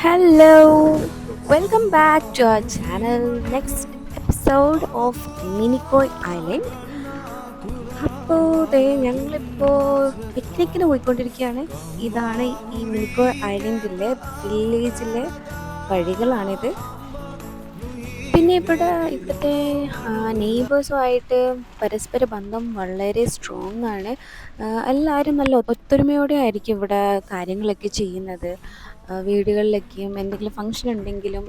Hello, welcome back to our channel. Next episode of Minikoi Island. അപ്പോൾ ദേ ഞങ്ങളിപ്പോൾ പിക്നിക്കിന് പോയിക്കൊണ്ടിരിക്കുകയാണ്. ഇതാണ് ഈ മിനിക്കോയ് ഐലൻഡിലെ വില്ലേജിലെ വഴികളാണിത്. പിന്നെ ഇവിടുത്തെ നെയ്ബേഴ്സുമായിട്ട് പരസ്പര ബന്ധം വളരെ സ്ട്രോങ് ആണ്. എല്ലാവരും നല്ല ഒത്തൊരുമയോടെ ആയിരിക്കും ഇവിടെ കാര്യങ്ങളൊക്കെ ചെയ്യുന്നത്. വീടുകളിലൊക്കെയും എന്തെങ്കിലും ഫംഗ്ഷൻ ഉണ്ടെങ്കിലും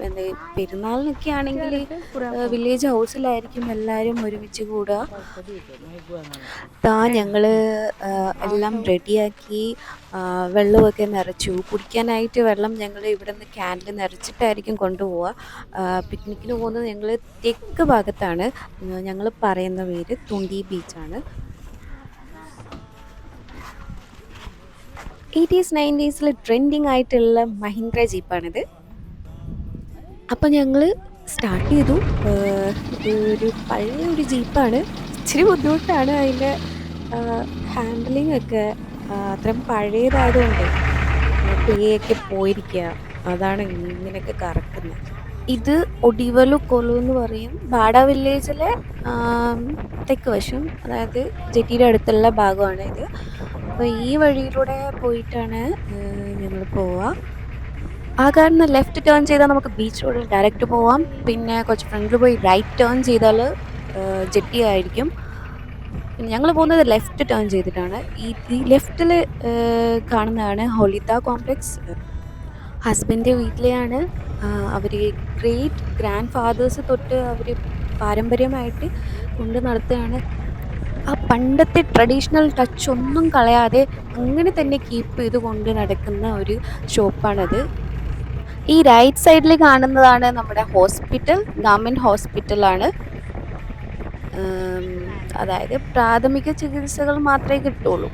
പെരുന്നാളിനൊക്കെ ആണെങ്കിൽ വില്ലേജ് ഹൗസിലായിരിക്കും എല്ലാവരും ഒരുമിച്ച് കൂടുക. ഞങ്ങൾ എല്ലാം റെഡിയാക്കി വെള്ളമൊക്കെ നിറച്ചു. കുടിക്കാനായിട്ട് വെള്ളം ഞങ്ങൾ ഇവിടെ നിന്ന് ക്യാനിൽ നിറച്ചിട്ടായിരിക്കും കൊണ്ടുപോവുക. പിക്നിക്കിന് പോകുന്നത് ഞങ്ങൾ തെക്ക് ഭാഗത്താണ്. ഞങ്ങൾ പറയുന്ന പേര് തുണ്ടി ബീച്ചാണ്. 80s 90s ട്രെൻഡിങ് ആയിട്ടുള്ള മഹീന്ദ്ര ജീപ്പാണിത്. അപ്പം ഞങ്ങൾ സ്റ്റാർട്ട് ചെയ്തു. ഇതൊരു പഴയ ഒരു ജീപ്പാണ്. ഇച്ചിരി ബുദ്ധിമുട്ടാണ് അതിൻ്റെ ഹാൻഡിലിംഗ് ഒക്കെ. അത്രയും പഴയതായതുകൊണ്ട് പ്ലേയൊക്കെ പോയിരിക്കുക. അതാണ് ഇങ്ങനെയൊക്കെ കറക്കുന്നത്. ഇത് ഒഡിവലു കൊലു എന്ന് പറയും. ബാഡ വില്ലേജിലെ തെക്ക് വശം, അതായത് ജെട്ടിയുടെ അടുത്തുള്ള ഭാഗമാണ് ഇത്. അപ്പോൾ ഈ വഴിയിലൂടെ പോയിട്ടാണ് ഞങ്ങൾ പോവുക. ആ കാണുന്ന ലെഫ്റ്റ് ടേൺ ചെയ്താൽ നമുക്ക് ബീച്ച് റോഡിൽ ഡയറക്റ്റ് പോവാം. പിന്നെ കുറച്ച് ഫ്രണ്ടിൽ പോയി റൈറ്റ് ടേൺ ചെയ്താൽ ജെട്ടി ആയിരിക്കും. പിന്നെ ഞങ്ങൾ പോകുന്നത് ലെഫ്റ്റ് ടേൺ ചെയ്തിട്ടാണ്. ഈ ലെഫ്റ്റിൽ കാണുന്നതാണ് ഹൊളിത കോംപ്ലക്സ്. ഹസ്ബൻഡ് വീട്ടിലെയാണ്. അവർ ഗ്രേറ്റ് ഗ്രാൻഡ് ഫാദേഴ്സ് തൊട്ട് അവർ പാരമ്പര്യമായിട്ട് കൊണ്ട് നടത്തുകയാണ്. ആ പണ്ടത്തെ ട്രഡീഷണൽ ടച്ച് ഒന്നും കളയാതെ അങ്ങനെ തന്നെ കീപ്പ് ചെയ്ത് കൊണ്ട് നടക്കുന്ന ഒരു ഷോപ്പാണത്. ഈ റൈറ്റ് സൈഡിൽ കാണുന്നതാണ് നമ്മുടെ ഹോസ്പിറ്റൽ. ഗവൺമെൻറ് ഹോസ്പിറ്റലാണ്. അതായത് പ്രാഥമിക ചികിത്സകൾ മാത്രമേ കിട്ടുള്ളൂ.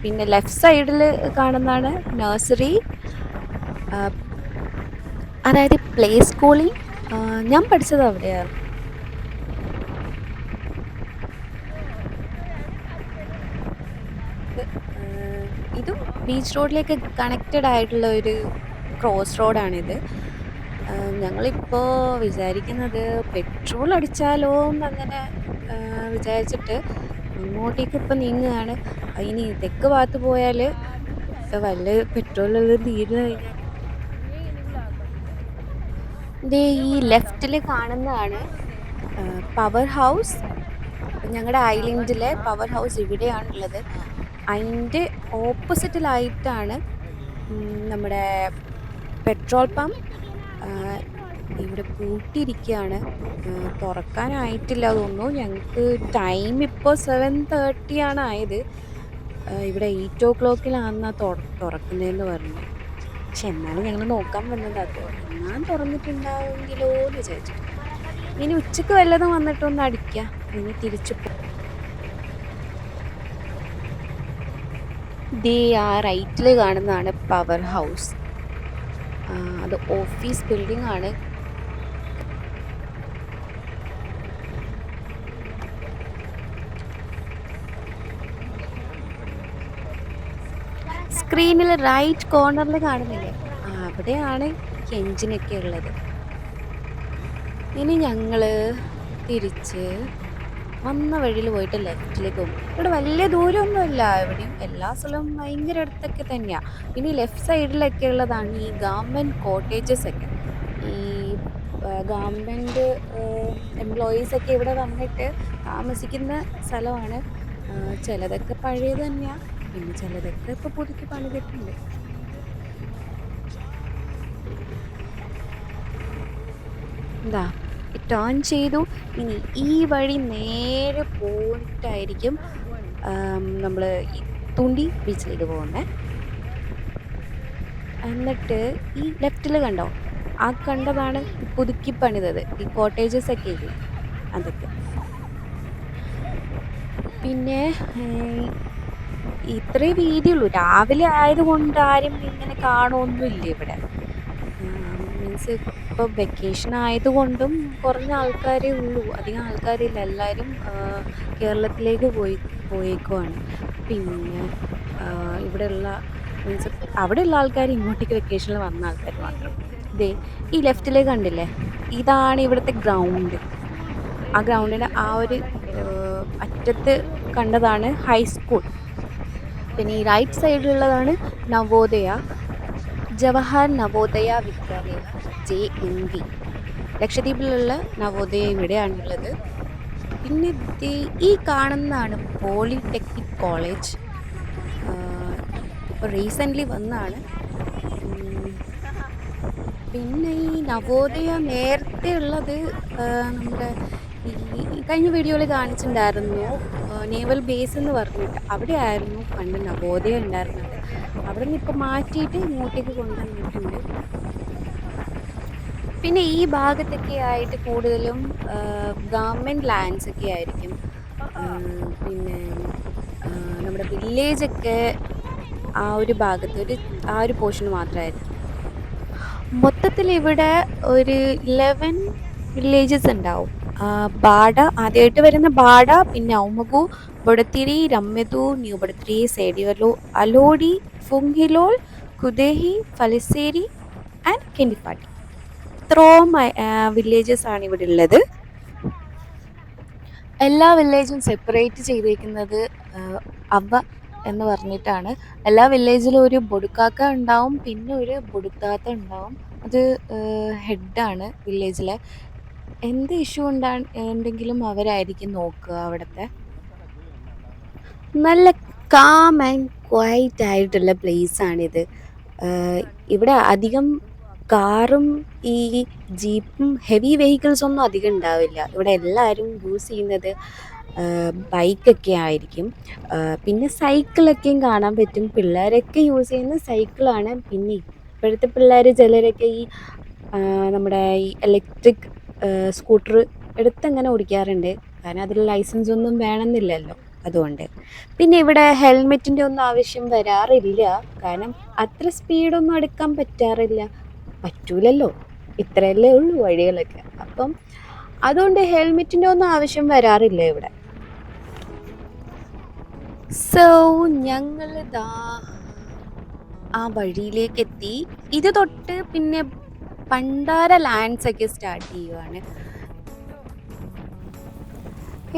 പിന്നെ ലെഫ്റ്റ് സൈഡിൽ കാണുന്നതാണ് നഴ്സറി, അതായത് പ്ലേ സ്കൂളിൽ. ഞാൻ പഠിച്ചത് അവിടെയാണ്. ഇതും ബീച്ച് റോഡിലേക്ക് കണക്റ്റഡ് ആയിട്ടുള്ള ഒരു ക്രോസ് റോഡാണിത്. ഞങ്ങളിപ്പോൾ വിചാരിക്കുന്നത് പെട്രോൾ അടിച്ചാലോ എന്നങ്ങനെ വിചാരിച്ചിട്ട് അങ്ങോട്ടേക്ക് ഇപ്പം നീങ്ങുകയാണ്. ഇനി തെക്ക് ഭാഗത്ത് പോയാൽ വല്ല പെട്രോളെല്ലാം തീർന്നു കഴിഞ്ഞാൽ ഈ ലെഫ്റ്റിൽ കാണുന്നതാണ് പവർ ഹൗസ്. ഞങ്ങളുടെ ഐലൻഡിലെ പവർ ഹൗസ് ഇവിടെയാണുള്ളത്. അതിൻ്റെ ഓപ്പോസിറ്റിലായിട്ടാണ് നമ്മുടെ പെട്രോൾ പമ്പ്. ഇവിടെ പൂട്ടിയിരിക്കുകയാണ്, തുറക്കാനായിട്ടില്ല തോന്നുന്നു. ഞങ്ങൾക്ക് ടൈം ഇപ്പോൾ 7:30 ആണ് ആയത്. ഇവിടെ 8 o'clock തുറക്കുന്നതെന്ന് പറഞ്ഞു. പക്ഷെ എന്നാലും ഞങ്ങൾ നോക്കാൻ വന്നതാട്ടോ, ഞാൻ തുറന്നിട്ടുണ്ടാവുമെങ്കിലോ എന്ന് വിചാരിച്ചു. ഇനി ഉച്ചക്ക് വല്ലതും വന്നിട്ടൊന്ന് അടിക്കാം, ഇനി തിരിച്ചു ആ റൈറ്റിൽ കാണുന്നതാണ് പവർ ഹൗസ്. അത് ഓഫീസ് ബിൽഡിംഗ് ആണ്. സ്ക്രീനിൽ റൈറ്റ് കോർണറിൽ കാണുന്നില്ലേ, അവിടെയാണ് എൻജിനൊക്കെ ഉള്ളത്. ഇനി ഞങ്ങൾ തിരിച്ച് വന്ന വഴിയിൽ പോയിട്ട് ലെഫ്റ്റിലേക്ക് പോകും. ഇവിടെ വലിയ ദൂരമൊന്നുമില്ല, എവിടെയും എല്ലാ സ്ഥലവും ഭയങ്കര അടുത്തൊക്കെ തന്നെയാണ്. ഇനി ലെഫ്റ്റ് സൈഡിലൊക്കെ ഉള്ളതാണ് ഈ ഗവൺമെൻറ് കോട്ടേജസ് ഒക്കെ. ഈ ഗവൺമെൻറ് എംപ്ലോയീസൊക്കെ ഇവിടെ വന്നിട്ട് താമസിക്കുന്ന സ്ഥലമാണ്. ചിലതൊക്കെ പഴയത് തന്നെയാണ്, പിന്നെ ചിലതൊക്കെ ഇപ്പോൾ പുതുക്കി പണിതിട്ടുണ്ട്. എന്താ ടേൺ ചെയ്തു. ഇനി ഈ വഴി നേരെ പോയിട്ടായിരിക്കും നമ്മൾ ഈ തുണ്ടി ബീച്ചിലേക്ക് പോകുന്നത്. എന്നിട്ട് ഈ ലെഫ്റ്റിൽ കണ്ടോ, ആ കണ്ടതാണ് പുതുക്കി പണിതത്, ഈ കോട്ടേജസ് ഒക്കെ ഇല്ലേ അതൊക്കെ. പിന്നെ ഇത്രേ വീതിയുള്ളൂ. രാവിലെ ആയതുകൊണ്ട് ആരും ഇങ്ങനെ കാണുമൊന്നുമില്ല ഇവിടെ. മീൻസ് ഇപ്പോൾ വെക്കേഷൻ ആയതുകൊണ്ടും കുറഞ്ഞ ആൾക്കാരേ ഉള്ളൂ, അധികം ആൾക്കാരില്ല. എല്ലാവരും കേരളത്തിലേക്ക് പോയേക്കുവാണ്. പിന്നെ ഇവിടെയുള്ള മീൻസ് അവിടെയുള്ള ആൾക്കാർ ഇങ്ങോട്ടേക്ക് വെക്കേഷനിൽ വന്ന ആൾക്കാർ മാത്രം. ദേ ഈ ലെഫ്റ്റിലേക്ക് കണ്ടില്ലേ, ഇതാണ് ഇവിടുത്തെ ഗ്രൗണ്ട്. ആ ഗ്രൗണ്ടിൻ്റെ ആ ഒരു അറ്റത്ത് കണ്ടതാണ് ഹൈസ്കൂൾ. പിന്നെ ഈ റൈറ്റ് സൈഡിലുള്ളതാണ് നവോദയ, ജവഹർ നവോദയ വിദ്യാലയ JNV. ലക്ഷദ്വീപിലുള്ള നവോദയ ഇവിടെയാണുള്ളത്. പിന്നെ ഈ കാണുന്നതാണ് പോളിടെക്നിക് കോളേജ്. ഇപ്പോൾ റീസെൻ്റ്ലി വന്നതാണ്. പിന്നെ ഈ നവോദയ നേരത്തെ ഉള്ളത് നമ്മുടെ ഈ കഴിഞ്ഞ വീഡിയോയിൽ കാണിച്ചിട്ടുണ്ടായിരുന്നു, നേവൽ ബേസ് എന്ന് പറഞ്ഞിട്ട് അവിടെ ആയിരുന്നു പണ്ട് നവോദയ ഉണ്ടായിരുന്നത്. അവിടെ നിന്ന് ഇപ്പോൾ മാറ്റിയിട്ട് ഇങ്ങോട്ടേക്ക് കൊണ്ടുവന്നിട്ടുണ്ട്. പിന്നെ ഈ ഭാഗത്തൊക്കെ ആയിട്ട് കൂടുതലും ഗവൺമെൻറ് ലാൻഡ്സ് ഒക്കെ ആയിരിക്കും. പിന്നെ നമ്മുടെ വില്ലേജൊക്കെ ആ ഒരു ഭാഗത്ത് ആ ഒരു പോർഷൻ മാത്രമായിരുന്നു. മൊത്തത്തിൽ ഇവിടെ ഒരു 11 വില്ലേജസ് ഉണ്ടാവും. ബാഡ ആദ്യമായിട്ട് വരുന്ന ബാഡ, പിന്നെ ഔമഗു, ബൊഡത്തിരി, രമ്യതു, ന്യൂ ബൊഡത്തിരി, സേഡിവലു, അലോഡി, ഫുങ്ഹിലോൾ, കുദേഹി, ഫലിസേരി ആൻഡ് കെൻഡിപ്പാട്ടി. ഇത്രയും വില്ലേജസ് ആണ് ഇവിടെ ഉള്ളത്. എല്ലാ വില്ലേജും സെപ്പറേറ്റ് ചെയ്തേക്കുന്നത് അവ എന്ന് പറഞ്ഞിട്ടാണ്. എല്ലാ വില്ലേജിലും ഒരു ബൊടുക്കാക്ക ഉണ്ടാവും, പിന്നെ ഒരു ബൊടുത്താത്ത ഉണ്ടാവും. അത് ഹെഡാണ് വില്ലേജിലെ. എന്ത് ഇഷ്യൂ ഉണ്ടെങ്കിലും അവരായിരിക്കും നോക്കുക അവിടുത്തെ. നല്ല കാം ആൻഡ് ക്വയറ്റ് ആയിട്ടുള്ള പ്ലേസാണിത്. ഇവിടെ അധികം കാറും ഈ ജീപ്പും ഹെവി വെഹിക്കിൾസ് ഒന്നും അധികം ഉണ്ടാവില്ല. ഇവിടെ എല്ലാവരും യൂസ് ചെയ്യുന്നത് ബൈക്കൊക്കെ ആയിരിക്കും. പിന്നെ സൈക്കിളൊക്കെയും കാണാൻ പറ്റും. പിള്ളേരൊക്കെ യൂസ് ചെയ്യുന്ന സൈക്കിളാണ്. പിന്നെ ഇപ്പോഴത്തെ പിള്ളേർ ചിലരൊക്കെ ഈ നമ്മുടെ ഈ ഇലക്ട്രിക് സ്കൂട്ടർ എടുത്തങ്ങനെ ഓടിക്കാറുണ്ട്. കാരണം അതിൽ ലൈസൻസ് ഒന്നും വേണമെന്നില്ലല്ലോ, അതുകൊണ്ട്. പിന്നെ ഇവിടെ ഹെൽമെറ്റിൻ്റെ ഒന്നും ആവശ്യം വരാറില്ല, കാരണം അത്ര സ്പീഡൊന്നും എടുക്കാൻ പറ്റൂലല്ലോ, ഇത്രയല്ലേ ഉള്ളൂ വഴികളൊക്കെ. അപ്പം അതുകൊണ്ട് ഹെൽമെറ്റിൻ്റെ ഒന്നും ആവശ്യം വരാറില്ല ഇവിടെ. സോ ഞങ്ങളിതാ ആ വഴിയിലേക്ക് എത്തി. ഇത് തൊട്ട് പിന്നെ പണ്ടാര ലാൻഡ്സ് ഒക്കെ സ്റ്റാർട്ട് ചെയ്യുവാണ്.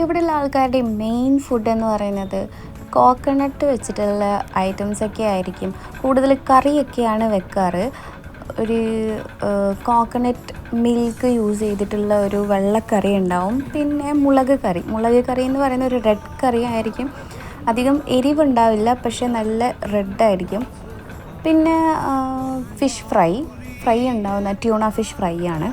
ഇവിടെയുള്ള ആൾക്കാരുടെ മെയിൻ ഫുഡ് എന്ന് പറയുന്നത് കോക്കനട്ട് വെച്ചിട്ടുള്ള ഐറ്റംസൊക്കെ ആയിരിക്കും. കൂടുതൽ കറിയൊക്കെയാണ് വെക്കാറ്. ഒരു കോക്കനട്ട് മിൽക്ക് യൂസ് ചെയ്തിട്ടുള്ള ഒരു വെള്ളക്കറി ഉണ്ടാവും. പിന്നെ മുളക് കറി എന്ന് പറയുന്ന ഒരു റെഡ് കറി ആയിരിക്കും. അധികം എരിവുണ്ടാവില്ല, പക്ഷെ നല്ല റെഡായിരിക്കും. പിന്നെ ഫിഷ് ഫ്രൈ ഉണ്ടാവുന്ന ട്യൂണ ഫിഷ് ഫ്രൈ ആണ്.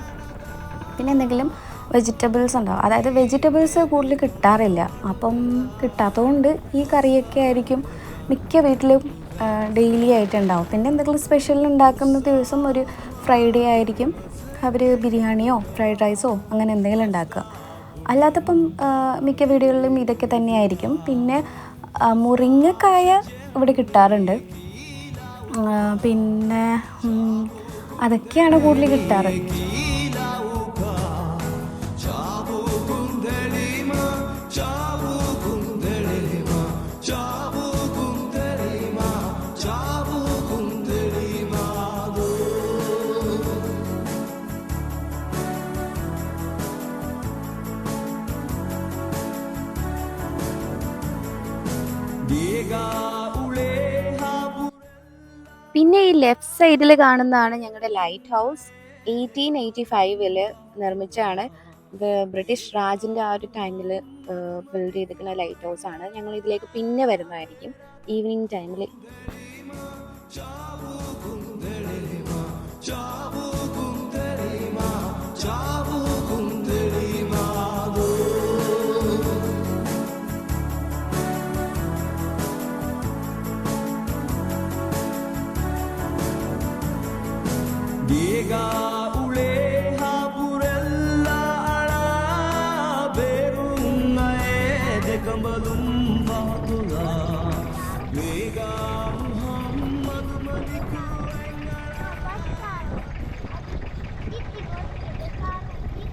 പിന്നെ എന്തെങ്കിലും വെജിറ്റബിൾസ് ഉണ്ടാവും. അതായത് വെജിറ്റബിൾസ് കൂടുതൽ കിട്ടാറില്ല, അപ്പം കിട്ടാത്തതുകൊണ്ട് ഈ കറിയൊക്കെ ആയിരിക്കും മിക്ക വീട്ടിലും ഡെയിലി ആയിട്ടുണ്ടാവും. പിന്നെ എന്തെങ്കിലും സ്പെഷ്യൽ ഉണ്ടാക്കുന്ന ദിവസം ഒരു ഫ്രൈഡേ ആയിരിക്കും അവർ ബിരിയാണിയോ ഫ്രൈഡ് റൈസോ അങ്ങനെ എന്തെങ്കിലും ഉണ്ടാക്കുക. അല്ലാത്തപ്പം മിക്ക വീടുകളിലും ഇതൊക്കെ തന്നെയായിരിക്കും. പിന്നെ മുരിങ്ങക്കായ ഇവിടെ കിട്ടാറുണ്ട്. പിന്നെ അതൊക്കെയാണ് കൂടുതൽ കിട്ടാറ്. പിന്നെ ഈ ലെഫ്റ്റ് സൈഡിൽ കാണുന്നതാണ് ഞങ്ങളുടെ ലൈറ്റ് ഹൗസ്. 1885 നിർമ്മിച്ചാണ്. ബ്രിട്ടീഷ് രാജിൻ്റെ ആ ഒരു ടൈമിൽ ബിൽഡ് ചെയ്തിരിക്കുന്ന ലൈറ്റ് ഹൗസ് ആണ്. ഞങ്ങൾ ഇതിലേക്ക് പിന്നെ വരുന്നതായിരിക്കും ഈവനിങ് ടൈമിൽ.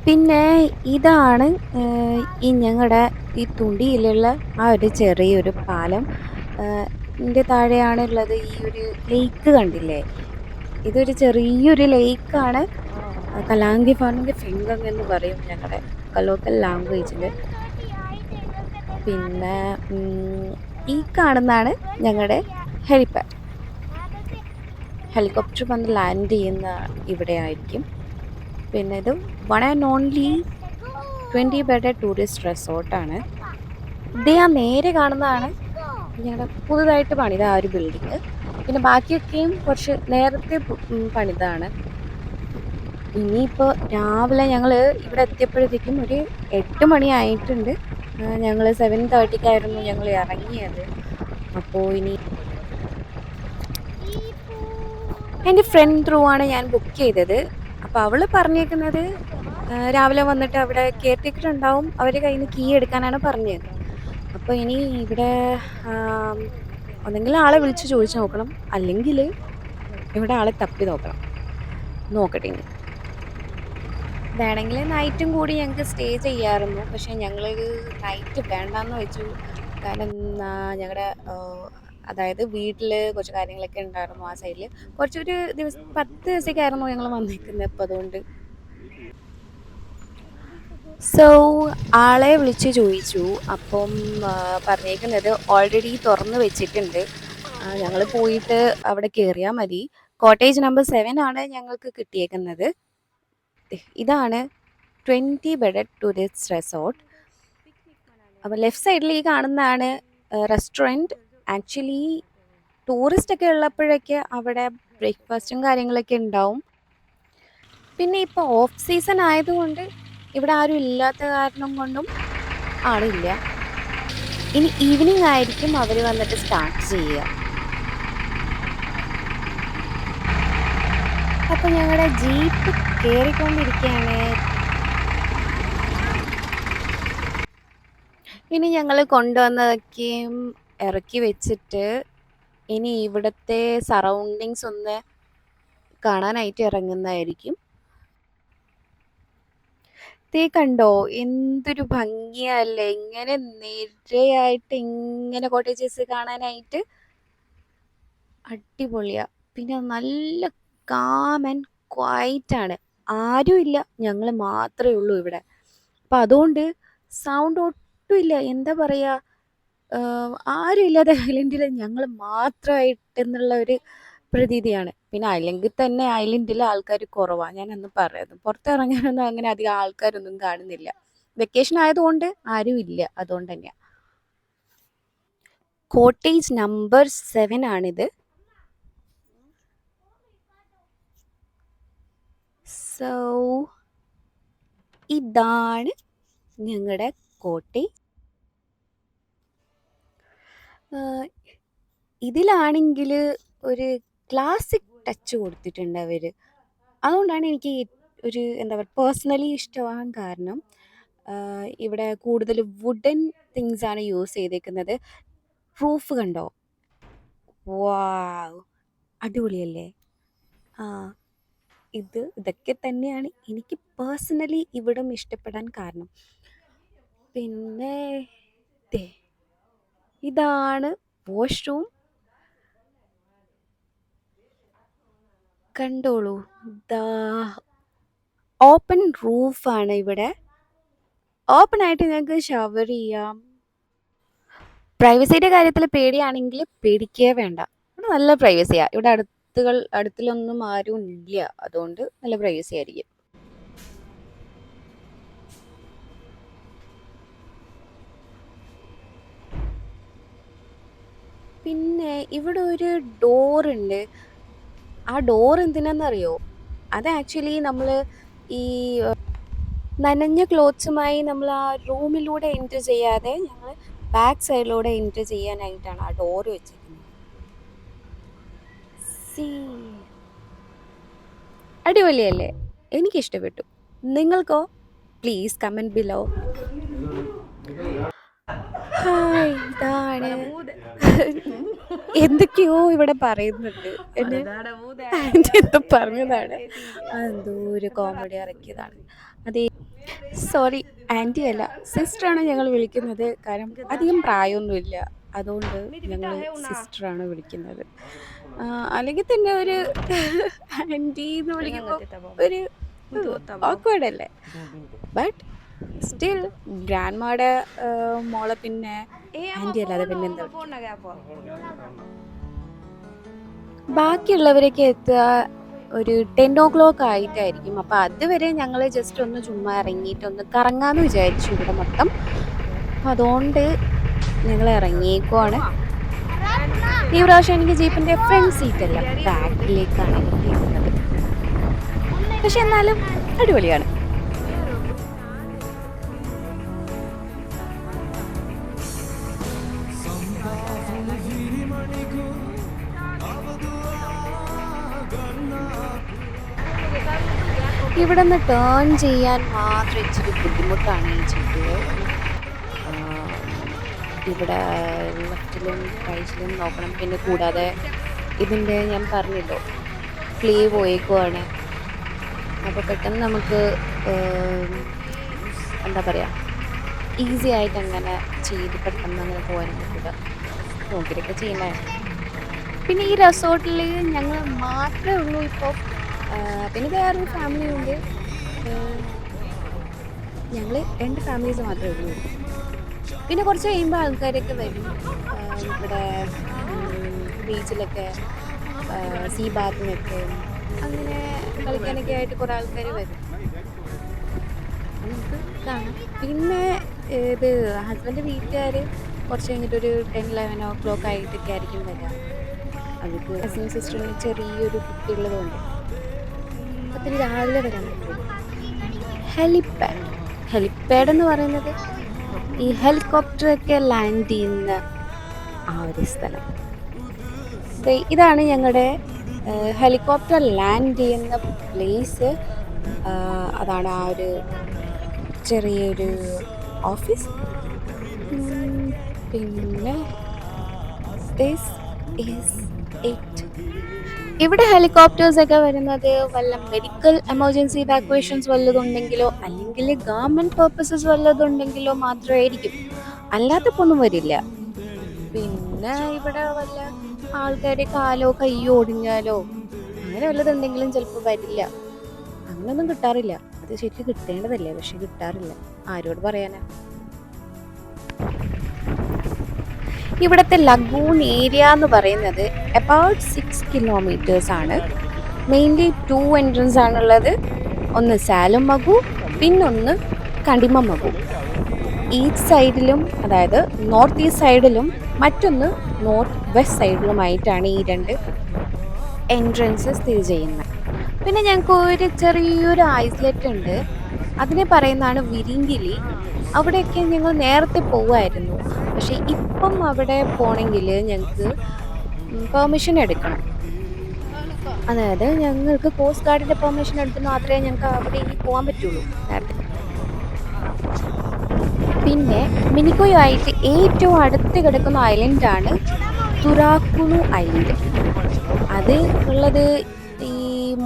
പിന്നെ ഇതാണ് ഈ ഞങ്ങളുടെ ഈ തുണ്ടിയിലുള്ള ആ ഒരു ചെറിയൊരു പാലം. ൻ്റെ താഴെയാണുള്ളത് ഈ ഒരു ലേക്ക് കണ്ടില്ലേ? ഇതൊരു ചെറിയൊരു ലേക്കാണ്. കലാങ്കി ഫാമിൻ്റെ ഫിംഗം എന്ന് പറയും ഞങ്ങളുടെ ലോക്കൽ ലാംഗ്വേജിൽ. പിന്നെ ഈ കാണുന്നതാണ് ഞങ്ങളുടെ ഹെലിപ്പാഡ്. ഹെലികോപ്റ്റർ വന്ന് ലാൻഡ് ചെയ്യുന്ന ഇവിടെ ആയിരിക്കും. പിന്നെ ഇത് one and only 20 bed tourist റിസോർട്ടാണ്. ഇത് ഞാൻ നേരെ കാണുന്നതാണ് ഞങ്ങളുടെ പുതുതായിട്ട് പണിത ആ ഒരു ബിൽഡിങ്. പിന്നെ ബാക്കിയൊക്കെയും കുറച്ച് നേരത്തെ പണിതാണ്. ഇനിയിപ്പോൾ രാവിലെ ഞങ്ങൾ ഇവിടെ എത്തിയപ്പോഴത്തേക്കും ഒരു 8 മണി ആയിട്ടുണ്ട്. ഞങ്ങൾ 7:30 ഞങ്ങൾ ഇറങ്ങിയത്. അപ്പോൾ ഇനി എൻ്റെ ഫ്രണ്ട് ത്രൂ ആണ് ഞാൻ ബുക്ക് ചെയ്തത്. അപ്പോൾ അവൾ പറഞ്ഞേക്കുന്നത് രാവിലെ വന്നിട്ട് അവിടെ കെയർ ടേക്കർ ഉണ്ടാവും, അവരുടെ കയ്യിൽ നിന്ന് കീ എടുക്കാനാണ് പറഞ്ഞത്. അപ്പോൾ ഇനി ഇവിടെ ഒന്നെങ്കിൽ ആളെ വിളിച്ച് ചോദിച്ച് നോക്കണം, അല്ലെങ്കിൽ ഇവിടെ ആളെ തപ്പി നോക്കട്ടെ. ഇനി വേണമെങ്കിൽ നൈറ്റും കൂടി ഞങ്ങൾക്ക് സ്റ്റേ ചെയ്യാമായിരുന്നു. പക്ഷേ ഞങ്ങളൊരു നൈറ്റ് വേണ്ടാന്ന് വെച്ചു. കാരണം ഞങ്ങളുടെ അതായത് വീട്ടിൽ കുറച്ച് കാര്യങ്ങളൊക്കെ ഉണ്ടായിരുന്നു ആ സൈഡിൽ. കുറച്ചൊരു 10 ദിവസമൊക്കെയായിരുന്നു ഞങ്ങൾ വന്നിരിക്കുന്നത്. അപ്പോൾ അതുകൊണ്ട് ആളെ വിളിച്ച് ചോദിച്ചു. അപ്പം പറഞ്ഞേക്കുന്നത് ഓൾറെഡി തുറന്ന് വെച്ചിട്ടുണ്ട്, ഞങ്ങൾ പോയിട്ട് അവിടെ കയറിയാൽ മതി. കോട്ടേജ് നമ്പർ 7 ആണ് ഞങ്ങൾക്ക് കിട്ടിയേക്കുന്നത്. ഇതാണ് 20 ബെഡ് ടൂറിസ്റ്റ് റിസോർട്ട്. അപ്പോൾ ലെഫ്റ്റ് സൈഡിൽ ഈ കാണുന്നതാണ് റെസ്റ്റോറൻറ്റ്. ആക്ച്വലി ടൂറിസ്റ്റ് ഒക്കെ ഉള്ളപ്പോഴൊക്കെ അവിടെ ബ്രേക്ക്ഫാസ്റ്റും കാര്യങ്ങളൊക്കെ ഉണ്ടാവും. പിന്നെ ഇപ്പോൾ ഓഫ് സീസൺ ആയതുകൊണ്ട് ഇവിടെ ആരും ഇല്ലാത്ത കാരണം കൊണ്ടും ആളില്ല. ഇനി ഈവനിങ് ആയിരിക്കും അവർ വന്നിട്ട് സ്റ്റാർട്ട് ചെയ്യുക. അപ്പോൾ ഞങ്ങളുടെ ജീപ്പ് കയറിക്കൊണ്ടിരിക്കുകയാണ്. ഇനി ഞങ്ങൾ കൊണ്ടുവന്നതൊക്കെയും ഇറക്കി വെച്ചിട്ട് ഇനി ഇവിടുത്തെ സറൗണ്ടിങ്സ് ഒന്ന് കാണാനായിട്ട് ഇറങ്ങുന്നതായിരിക്കും. കണ്ടോ, എന്തൊരു ഭംഗിയല്ലേ ഇങ്ങനെ നിരയായിട്ട് ഇങ്ങനെ കോട്ടേജസ് കാണാനായിട്ട്. അടിപൊളിയാ. പിന്നെ നല്ല കാം ആൻഡ് ക്വയറ്റാണ്. ആരുമില്ല, ഞങ്ങൾ മാത്രമേ ഉള്ളൂ ഇവിടെ. അപ്പം അതുകൊണ്ട് സൗണ്ട് ഒട്ടുമില്ല. എന്താ പറയുക, ആരും ഇല്ലാത്ത ഐലൻഡിൽ ഞങ്ങൾ മാത്രമായിട്ടെന്നുള്ള ഒരു പ്രതീതിയാണ്. പിന്നെ അല്ലെങ്കിൽ തന്നെ ഐലൻഡിൽ ആൾക്കാർ കുറവാണ്. ഞാൻ അന്ന് പറയുന്നത് പുറത്തിറങ്ങാനൊന്നും അങ്ങനെ അധികം ആൾക്കാരൊന്നും കാണുന്നില്ല. വെക്കേഷൻ ആയതുകൊണ്ട് ആരും ഇല്ല, അതുകൊണ്ട് തന്നെയാണ്. കോട്ടേജ് നമ്പർ 7 ആണിത്. ഇതാണ് ഞങ്ങളുടെ കോട്ടേജ്. ഇതിലാണെങ്കിൽ ഒരു ക്ലാസിക് ടച്ച് കൊടുത്തിട്ടുണ്ട് അവർ. അതുകൊണ്ടാണ് എനിക്ക് ഒരു എന്താ പറയുക പേഴ്സണലി ഇഷ്ടമാകാൻ കാരണം. ഇവിടെ കൂടുതൽ വുഡൻ തിങ്സ് ആണ് യൂസ് ചെയ്തേക്കുന്നത്. റൂഫ് കണ്ടോ, വാവ്, അടിപൊളിയല്ലേ? ഇതൊക്കെ തന്നെയാണ് എനിക്ക് പേഴ്സണലി ഇവിടം ഇഷ്ടപ്പെടാൻ കാരണം. പിന്നെ ഇതാണ് വാഷ്റൂം. കണ്ടോളൂ, ഓപ്പൺ റൂഫാണ് ഇവിടെ. ഓപ്പൺ ആയിട്ട് ഞങ്ങൾക്ക് ഷവർ ചെയ്യാം. പ്രൈവസിയുടെ കാര്യത്തിൽ പേടിയാണെങ്കിൽ പേടിക്കേ വേണ്ട, ഇവിടെ നല്ല പ്രൈവസിയാണ്. ഇവിടെ അടുത്തിലൊന്നും ആരും ഇല്ല, അതുകൊണ്ട് നല്ല പ്രൈവസി ആയിരിക്കും. പിന്നെ ഇവിടെ ഒരു ഡോറുണ്ട്. ആ ഡോർ എന്തിനാണെന്നറിയോ? അത് ആക്ച്വലി നമ്മൾ ഈ നനഞ്ഞ ക്ലോത്ത്സുമായി നമ്മൾ ആ റൂമിലൂടെ എൻറ്റർ ചെയ്യാതെ ഞങ്ങൾ ബാക്ക് സൈഡിലൂടെ എൻറ്റർ ചെയ്യാനായിട്ടാണ് ആ ഡോർ വെച്ചിരിക്കുന്നത്. അടിപൊളിയല്ലേ? എനിക്കിഷ്ടപ്പെട്ടു. നിങ്ങൾക്കോ? Please comment below. ഹായ്, ഇതാണ്. എന്തൊക്കെയോ ഇവിടെ പറയുന്നുണ്ട്. എന്തോ പറഞ്ഞതാണ്, എന്തോ ഒരു കോമഡി ഇറക്കിയതാണ്. അതേ, സോറി, ആൻറ്റി അല്ല സിസ്റ്ററാണ് ഞങ്ങൾ വിളിക്കുന്നത്. കാരണം അധികം പ്രായമൊന്നുമില്ല. അതുകൊണ്ട് ഞങ്ങൾ സിസ്റ്ററാണ് വിളിക്കുന്നത്. അല്ലെങ്കിൽ തന്നെ ഒരു ആൻറ്റി എന്ന് വിളിക്കുമ്പോൾ ഒരു awkward അല്ലേ? ബട്ട് സ്റ്റിൽ ഗ്രാൻഡ്മാടെ മോളെ പിന്നെ ആൻറ്റി അല്ലാതെ പിന്നെ എന്താ ബാക്കിയുള്ളവരൊക്കെ എത്തുക ഒരു 10 o'clock ആയിട്ടായിരിക്കും. അപ്പോൾ അതുവരെ ഞങ്ങൾ ജസ്റ്റ് ഒന്ന് ചുമ്മാ ഇറങ്ങിയിട്ട് ഒന്ന് കറങ്ങാമെന്ന് വിചാരിച്ചു ഇവിടെ മൊത്തം. അപ്പോൾ അതുകൊണ്ട് ഞങ്ങൾ ഇറങ്ങിയേക്കുവാണ്. ഈ പ്രാവശ്യം എനിക്ക് ജീപ്പിൻ്റെ ഫ്രണ്ട് സീറ്റല്ല ബാക്കിലേക്കാണ് ഇരിക്കുന്നത്. പക്ഷെ എന്നാലും അടിപൊളിയാണ്. ഇവിടെ നിന്ന് ടേൺ ചെയ്യാൻ മാത്രം ഇച്ചിരി ബുദ്ധിമുട്ടാണ് ഈ ജീപ്പിൽ. ഇവിടെ ലെഫ്റ്റിലും റൈറ്റിലും നോക്കണം. പിന്നെ കൂടാതെ ഇതിൻ്റെ ഞാൻ പറഞ്ഞല്ലോ പ്ലേ പോയേക്കുവാണ്. അപ്പോൾ പെട്ടെന്ന് നമുക്ക് എന്താ പറയുക ഈസി ആയിട്ട് അങ്ങനെ ചെയ്ത് പെട്ടെന്ന് അങ്ങനെ പോകാൻ പറ്റില്ല. നോക്കിയിട്ടൊക്കെ ചെയ്യുന്നതായിരുന്നു. പിന്നെ ഈ റിസോർട്ടിൽ ഞങ്ങൾ മാത്രമേ ഉള്ളൂ ഇപ്പോൾ. പിന്നെ വേറൊരു ഫാമിലി ഉണ്ട്. ഞങ്ങൾ 2 ഫാമിലീസ് മാത്രമേ ഉള്ളൂ. പിന്നെ കുറച്ച് കഴിയുമ്പോൾ ആൾക്കാരൊക്കെ വരും. ഇവിടെ ബീച്ചിലൊക്കെ സീ ബാത്തിനൊക്കെ അങ്ങനെ കളിക്കാനൊക്കെ ആയിട്ട് കുറേ ആൾക്കാർ വരും. നമുക്ക് കാണാം. പിന്നെ ഇത് ഹസ്ബൻഡ് വീട്ടുകാർ കുറച്ച് കഴിഞ്ഞിട്ടൊരു 10-11 o'clock ആയിട്ടൊക്കെ ആയിരിക്കും വരിക. അവർക്ക് കസിൻ സിസ്റ്ററിന് ചെറിയൊരു കുട്ടിയുള്ളതുകൊണ്ട് ഒത്തിരി രാവിലെ വരാൻ പറ്റും. ഹെലിപ്പാഡ് എന്ന് പറയുന്നത് ഈ ഹെലികോപ്റ്ററൊക്കെ ലാൻഡ് ചെയ്യുന്ന ആ ഒരു സ്ഥലം. ഇതാണ് ഞങ്ങളുടെ ഹെലികോപ്റ്റർ ലാൻഡ് ചെയ്യുന്ന പ്ലേസ്. അതാണ് ആ ഒരു ചെറിയൊരു ഓഫീസ്. പിന്നെ ദിസ് ഈസ് ഇറ്റ്. ഇവിടെ ഹെലികോപ്റ്റേഴ്സൊക്കെ വരുന്നത് വല്ല മെഡിക്കൽ എമർജൻസി ഇവാക്വേഷൻസ് വല്ലതുണ്ടെങ്കിലോ അല്ലെങ്കിൽ ഗവൺമെൻറ് പർപ്പസസ് വല്ലതുണ്ടെങ്കിലോ മാത്രമായിരിക്കും. അല്ലാത്തപ്പോൾ ഒന്നും വരില്ല. പിന്നെ ഇവിടെ വല്ല ആൾക്കാരുടെ കാലോ കയ്യോ ഒടിഞ്ഞാലോ അങ്ങനെ വല്ലതുണ്ടെങ്കിലും ചിലപ്പോൾ വരില്ല. അങ്ങനൊന്നും കിട്ടാറില്ല. അത് ശരിക്കും കിട്ടേണ്ടതല്ലേ, പക്ഷെ കിട്ടാറില്ല. ആരോട് പറയാനാ. ഇവിടുത്തെ ലഗൂൺ ഏരിയ എന്ന് പറയുന്നത് അബൌട്ട് 6 kilometers ആണ്. മെയിൻലി 2 entrance ആണുള്ളത്. ഒന്ന് സാലും മഗു, പിന്നൊന്ന് കണ്ടിമ മഗു. ഈസ്റ്റ് സൈഡിലും, അതായത് നോർത്ത് ഈസ്റ്റ് സൈഡിലും മറ്റൊന്ന് നോർത്ത് വെസ്റ്റ് സൈഡിലുമായിട്ടാണ് ഈ 2 എൻട്രൻസ് സ്ഥിതി ചെയ്യുന്നത്. പിന്നെ ഞങ്ങൾക്ക് ഒരു ചെറിയൊരു ഐസ്ലെറ്റ് ഉണ്ട്. അതിനെ പറയുന്നതാണ് വിരിങ്കിലി. അവിടെയൊക്കെ ഞങ്ങൾ നേരത്തെ പോവുമായിരുന്നു. പക്ഷേ ഇപ്പം അവിടെ പോകണമെങ്കിൽ ഞങ്ങൾക്ക് പെർമിഷൻ എടുക്കണം. അതായത് ഞങ്ങൾക്ക് കോസ്റ്റ് ഗാർഡിൻ്റെ പെർമിഷൻ എടുത്ത് മാത്രമേ ഞങ്ങൾക്ക് അവിടെ ഇനി പോകാൻ പറ്റുള്ളൂ നേരത്തെ. പിന്നെ മിനിക്കോയുമായിട്ട് ഏറ്റവും അടുത്ത് കിടക്കുന്ന ഐലൻഡാണ് തുറാക്കുളു ഐലൻഡ്. അത് ഉള്ളത് ഈ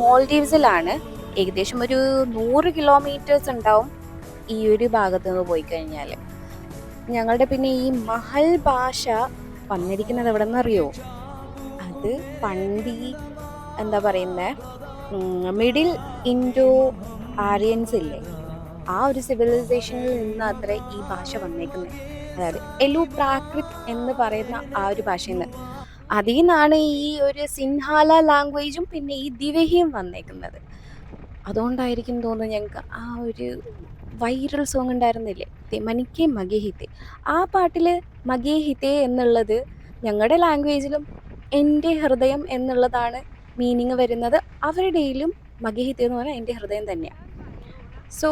മോൾഡീവ്സിലാണ്. ഏകദേശം ഒരു 100 kilometers ഉണ്ടാവും ഈ ഒരു ഭാഗത്ത് നിന്ന് പോയി കഴിഞ്ഞാൽ. ഞങ്ങളുടെ പിന്നെ ഈ മഹൽ ഭാഷ വന്നിരിക്കുന്നത് എവിടെ നിന്നറിയോ? അത് പണ്ട് ഈ എന്താ പറയുന്നത് മിഡിൽ ഇൻഡോ ആര്യൻസ് ഇല്ലേ, ആ ഒരു സിവിലൈസേഷനിൽ നിന്ന് അത്ര ഈ ഭാഷ വന്നേക്കുന്നത്. അതായത് എലു പ്രാകൃത് എന്ന് പറയുന്ന ആ ഒരു ഭാഷയിൽ നിന്ന്. അതിൽ നിന്നാണ് ഈ ഒരു സിൻഹാല ലാംഗ്വേജും പിന്നെ ഈ ദിവഹിയും വന്നേക്കുന്നത്. അതുകൊണ്ടായിരിക്കും തോന്നുന്നു ഞങ്ങൾക്ക് ആ ഒരു വൈറൽ സോങ് ഉണ്ടായിരുന്നില്ലേ, മനിക്കെ മഗേഹിത്തെ. ആ പാട്ടിൽ മഗേഹിത്തെ എന്നുള്ളത് ഞങ്ങളുടെ ലാംഗ്വേജിലും എൻ്റെ ഹൃദയം എന്നുള്ളതാണ് മീനിങ് വരുന്നത്. അവരുടെയിലും മഗേഹിത്തെ എന്ന് പറഞ്ഞാൽ എൻ്റെ ഹൃദയം തന്നെയാണ്. സോ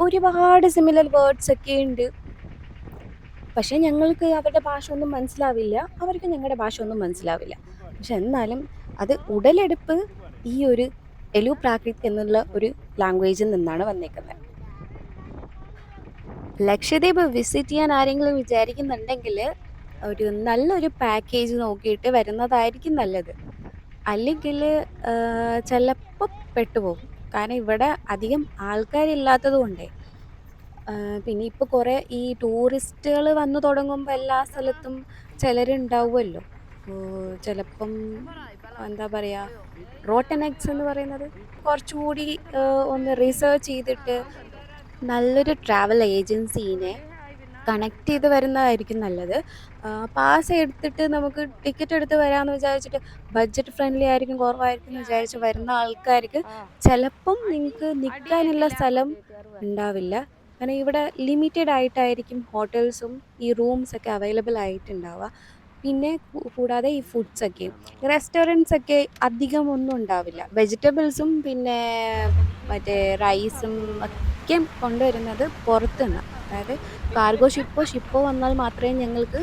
ഒരുപാട് സിമിലർ വേർഡ്സ് ഒക്കെ ഉണ്ട്. പക്ഷേ ഞങ്ങൾക്ക് അവരുടെ ഭാഷ ഒന്നും മനസ്സിലാവില്ല, അവർക്ക് ഞങ്ങളുടെ ഭാഷ ഒന്നും മനസ്സിലാവില്ല. പക്ഷെ എന്നാലും അത് ഉടലെടുപ്പ് ഈ ഒരു എലു പ്രാകൃത് എന്നുള്ള ഒരു ലാംഗ്വേജിൽ നിന്നാണ് വന്നേക്കുന്നത്. ലക്ഷദ്വീപ് വിസിറ്റ് ചെയ്യാൻ ആരെങ്കിലും വിചാരിക്കുന്നുണ്ടെങ്കിൽ ഒരു നല്ലൊരു പാക്കേജ് നോക്കിയിട്ട് വരുന്നതായിരിക്കും നല്ലത്. അല്ലെങ്കിൽ ചിലപ്പോൾ പെട്ടുപോകും. കാരണം ഇവിടെ അധികം ആൾക്കാരില്ലാത്തത് കൊണ്ടേ. പിന്നെ ഇപ്പോൾ കുറേ ഈ ടൂറിസ്റ്റുകൾ വന്നു തുടങ്ങുമ്പോൾ എല്ലാ സ്ഥലത്തും ചിലരുണ്ടാവുമല്ലോ, ചിലപ്പം എന്താ പറയുക, റോട്ടൻ എഗ്സ് എന്ന് പറയുന്നത് കുറച്ചുകൂടി ഒന്ന് റിസർച്ച് ചെയ്തിട്ട് നല്ലൊരു ട്രാവൽ ഏജൻസീനെ കണക്ട് ചെയ്ത് വരുന്നതായിരിക്കും നല്ലത്. പാസ് എടുത്തിട്ട് നമുക്ക് ടിക്കറ്റ് എടുത്ത് വരാമെന്ന് വിചാരിച്ചിട്ട് ബഡ്ജറ്റ് ഫ്രണ്ട്ലി ആയിരിക്കും, കുറവായിരിക്കും എന്ന് വിചാരിച്ച് വരുന്ന ആൾക്കാർക്ക് ചിലപ്പം നിങ്ങൾക്ക് നിൽക്കാനുള്ള സ്ഥലം ഉണ്ടാവില്ല. കാരണം ഇവിടെ ലിമിറ്റഡ് ആയിട്ടായിരിക്കും ഹോട്ടൽസും ഈ റൂംസൊക്കെ അവൈലബിൾ ആയിട്ടുണ്ടാവുക. പിന്നെ കൂടാതെ ഈ ഫുഡ്സൊക്കെയും റെസ്റ്റോറൻറ്റ്സൊക്കെ അധികം ഒന്നും ഉണ്ടാവില്ല. വെജിറ്റബിൾസും പിന്നെ മറ്റേ റൈസും ഒക്കെ കൊണ്ടുവരുന്നത് പുറത്തുനിന്ന്, അതായത് കാർഗോ ഷിപ്പോ വന്നാൽ മാത്രമേ ഞങ്ങൾക്ക്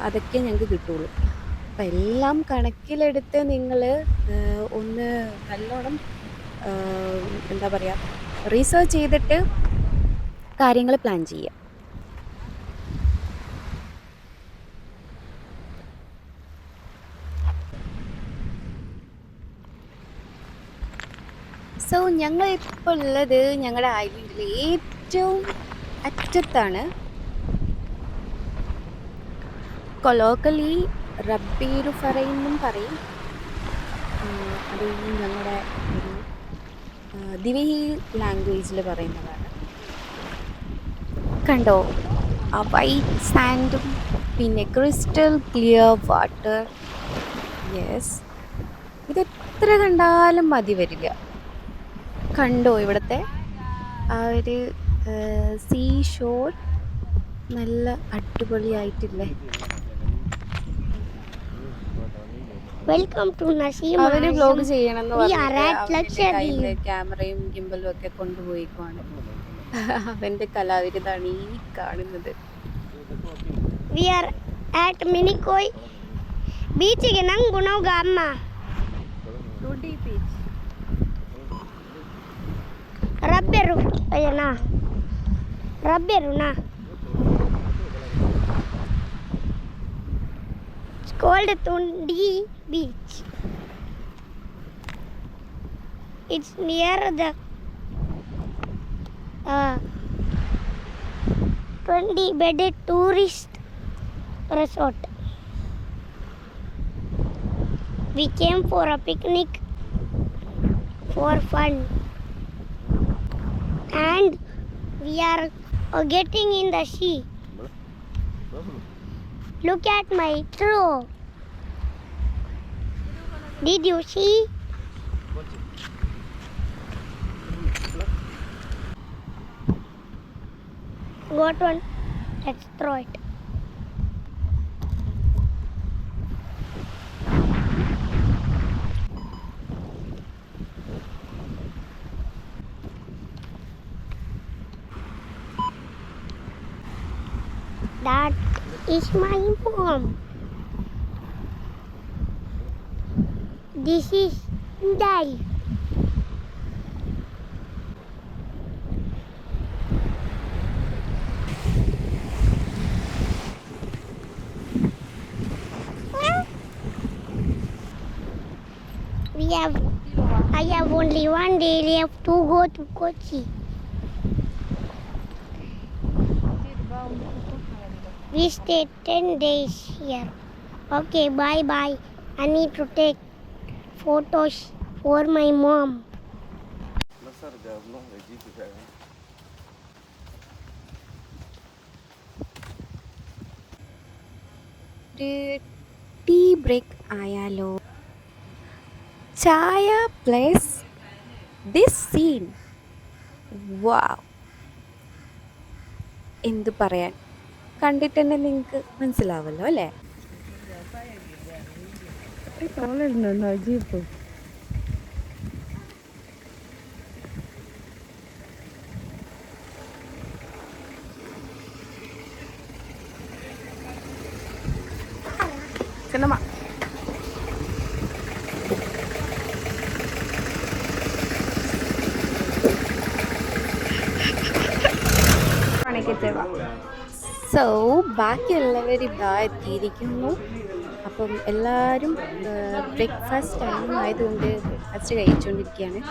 അതൊക്കെ ഞങ്ങൾക്ക് കിട്ടുള്ളൂ. അപ്പം എല്ലാം കണക്കിലെടുത്ത് നിങ്ങൾ ഒന്ന് നല്ലോണം എന്താ പറയുക, റിസർച്ച് ചെയ്തിട്ട് കാര്യങ്ങൾ പ്ലാൻ ചെയ്യുക. സോ ഞങ്ങൾ ഇപ്പോൾ ഉള്ളത് ഞങ്ങളുടെ ഐലൻഡിലെ ഏറ്റവും അറ്റത്താണ്. കൊലോക്കലി റബ്ബീരു ഫറൈന്നും പറയും. അത് ഞങ്ങളുടെ ഒരു ദിവഹി ലാംഗ്വേജിൽ പറയുന്നതാണ്. കണ്ടോ ആ വൈറ്റ് സാൻഡും പിന്നെ ക്രിസ്റ്റൽ ക്ലിയർ വാട്ടർ. യെസ്, ഇത് എത്ര കണ്ടാലും മതി വരില്ല. കണ്ടോ ഇവിടുത്തെ ആ ഒരു സീ ഷോർ നല്ല അടിപൊളിയായിട്ടില്ലേ. Welcome to Naseem. അവര് വ്ലോഗ് ചെയ്യണമെന്ന് പറഞ്ഞിട്ട് കയ്യില് ക്യാമറയും ഗിംബലും ഒക്കെ കൊണ്ടുപോയിക്കുവാണ്. അവന്റെ കലാവിരുതാണ് ഈ കാണുന്നത്. We are at Minikoy beach ಗೆ ನಂಗೆ ಗುಣೋಗ ಅಮ್ಮ ಟೂಡಿ beach ರಬ್ಬೆರು ಅಯ್ಯನ ರಬ್ಬೆರುನಾ. It's called Tundi Beach. It's near the 20-bedded tourist resort. We came for a picnic for fun, and we are getting in the sea. Look at my throw. Did you see? Got one. Let's throw it. That is my mom. This is Daddy. I have only one day left to go to Kochi. We stayed 10 days here. Okay, bye. I need to take photos for my mom. Tea break ആയാലോ? ചായ plus this scene. വാവ്, എന്തു പറയാൻ, കണ്ടിട്ട് തന്നെ നിങ്ങൾക്ക് മനസ്സിലാവല്ലോ അല്ലേ? Cinema so ബാക്കിയുള്ളവർ ഇതാ എത്തിയിരിക്കുന്നു. അപ്പം എല്ലാവരും ബ്രേക്ക്ഫാസ്റ്റ് ടൈം ആയതുകൊണ്ട് ബ്രേക്ക്ഫാസ്റ്റ് കഴിച്ചുകൊണ്ടിരിക്കുകയാണ്.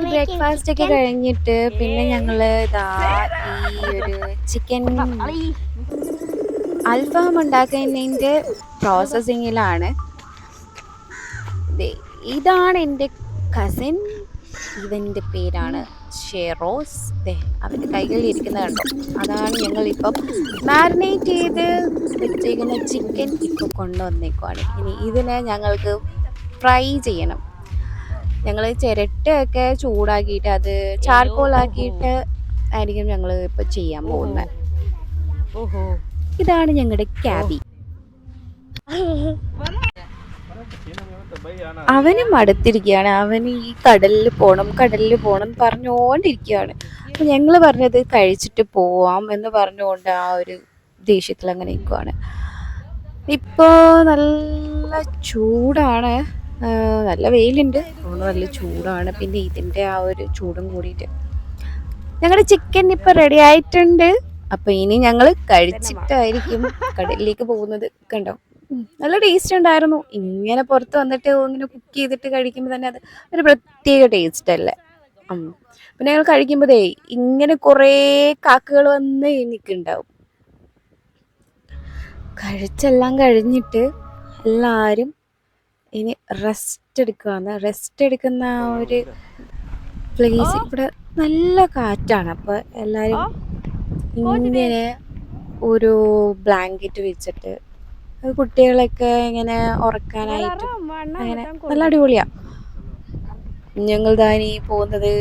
ബ്രേക്ക്ഫാസ്റ്റ് ഒക്കെ കഴിഞ്ഞിട്ട് പിന്നെ ഞങ്ങള് ഇതാ ഈ ഒരു ചിക്കൻ അൽഫാം ഉണ്ടാക്കുന്നതിൻ്റെ പ്രോസസ്സിങ്ങിലാണ്. ഇതാണ് എൻ്റെ കസിൻ, ഇവൻ്റെ പേരാണ് ഷെറോസ്. അവൻ്റെ കൈകളിൽ ഇരിക്കുന്നത് കണ്ടോ, അതാണ് ഞങ്ങളിപ്പം മാരിനേറ്റ് ചെയ്ത് വെച്ചേക്കുന്ന ചിക്കൻ ഇപ്പോൾ കൊണ്ടുവന്നേക്കുവാണ്. ഇനി ഇതിനെ ഞങ്ങൾക്ക് ഫ്രൈ ചെയ്യണം. ഞങ്ങൾ ചിരട്ടയൊക്കെ ചൂടാക്കിയിട്ട് അത് ചാർക്കോളാക്കിയിട്ട് ആയിരിക്കും ഞങ്ങൾ ഇപ്പോൾ ചെയ്യാൻ പോകുന്നത്. ഇതാണ് ഞങ്ങളുടെ ക്യാബി. അവനും അടുത്തിരിക്കുകയാണ്. അവന് ഈ കടലിൽ പോകണം പറഞ്ഞുകൊണ്ടിരിക്കുകയാണ്. അപ്പം ഞങ്ങൾ പറഞ്ഞത് കഴിച്ചിട്ട് പോവാം എന്ന് പറഞ്ഞുകൊണ്ട് ആ ഒരു ദേഷ്യത്തിൽ അങ്ങനെ നിൽക്കുവാണ്. ഇപ്പോൾ നല്ല ചൂടാണ്, നല്ല വെയിലുണ്ട്, നല്ല ചൂടാണ്. പിന്നെ ഇതിൻ്റെ ആ ഒരു ചൂടും കൂടിയിട്ട് ഞങ്ങളുടെ ചിക്കൻ ഇപ്പോൾ റെഡി ആയിട്ടുണ്ട്. അപ്പോൾ ഇനി ഞങ്ങൾ കഴിച്ചിട്ടായിരിക്കും കടലിലേക്ക് പോകുന്നത്. കണ്ടോ, നല്ല ടേസ്റ്റ് ഉണ്ടായിരുന്നു. ഇങ്ങനെ പുറത്ത് വന്നിട്ട് ഇങ്ങനെ കുക്ക് ചെയ്തിട്ട് കഴിക്കുമ്പോൾ തന്നെ അത് ഒരു പ്രത്യേക ടേസ്റ്റ് അല്ലേ. പിന്നെ ഞങ്ങൾ കഴിക്കുമ്പോഴേ ഇങ്ങനെ കുറേ കാക്കകൾ വന്ന് നിൽക്കുന്നുണ്ടാവും. കഴിച്ചെല്ലാം കഴിഞ്ഞിട്ട് എല്ലാവരും ഇനി റെസ്റ്റ് എടുക്കുന്ന ആ ഒരു പ്ലേസ്. ഇവിടെ നല്ല കാറ്റാണ്. അപ്പോൾ എല്ലാവരും ഇങ്ങനെ ഒരു ബ്ലാങ്കറ്റ് വെച്ചിട്ട് കുട്ടികളൊക്കെ ഇങ്ങനെ ഉറക്കാനായിട്ട് അങ്ങനെ നല്ല അടിപൊളിയാണ്. ഞങ്ങൾ താനീ പോകുന്നത്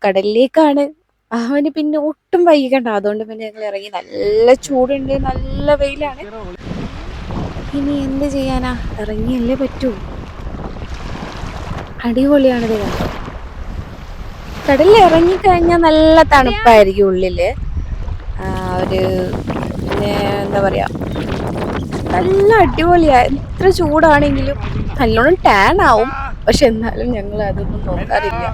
കടലിലേക്കാണ്. അവന് പിന്നെ ഒട്ടും വൈകണ്ട, അതുകൊണ്ട് പിന്നെ ഞങ്ങൾ ഇറങ്ങി. നല്ല ചൂടുണ്ട്, നല്ല വെയിലാണ്. ഇനി എന്ത് ചെയ്യാനാ, ഇറങ്ങിയല്ലേ പറ്റൂ. അടിപൊളിയാണിത്. കടലിൽ ഇറങ്ങിക്കഴിഞ്ഞാൽ നല്ല തണുപ്പായിരിക്കും ഉള്ളില്. ഒരു പിന്നെ എന്താ പറയാ, നല്ല അടിപൊളിയാ. എത്ര ചൂടാണെങ്കിലും നല്ലോണം ടാൻ ആവും, പക്ഷെ എന്നാലും ഞങ്ങൾ അതൊന്നും നോക്കാറില്ല.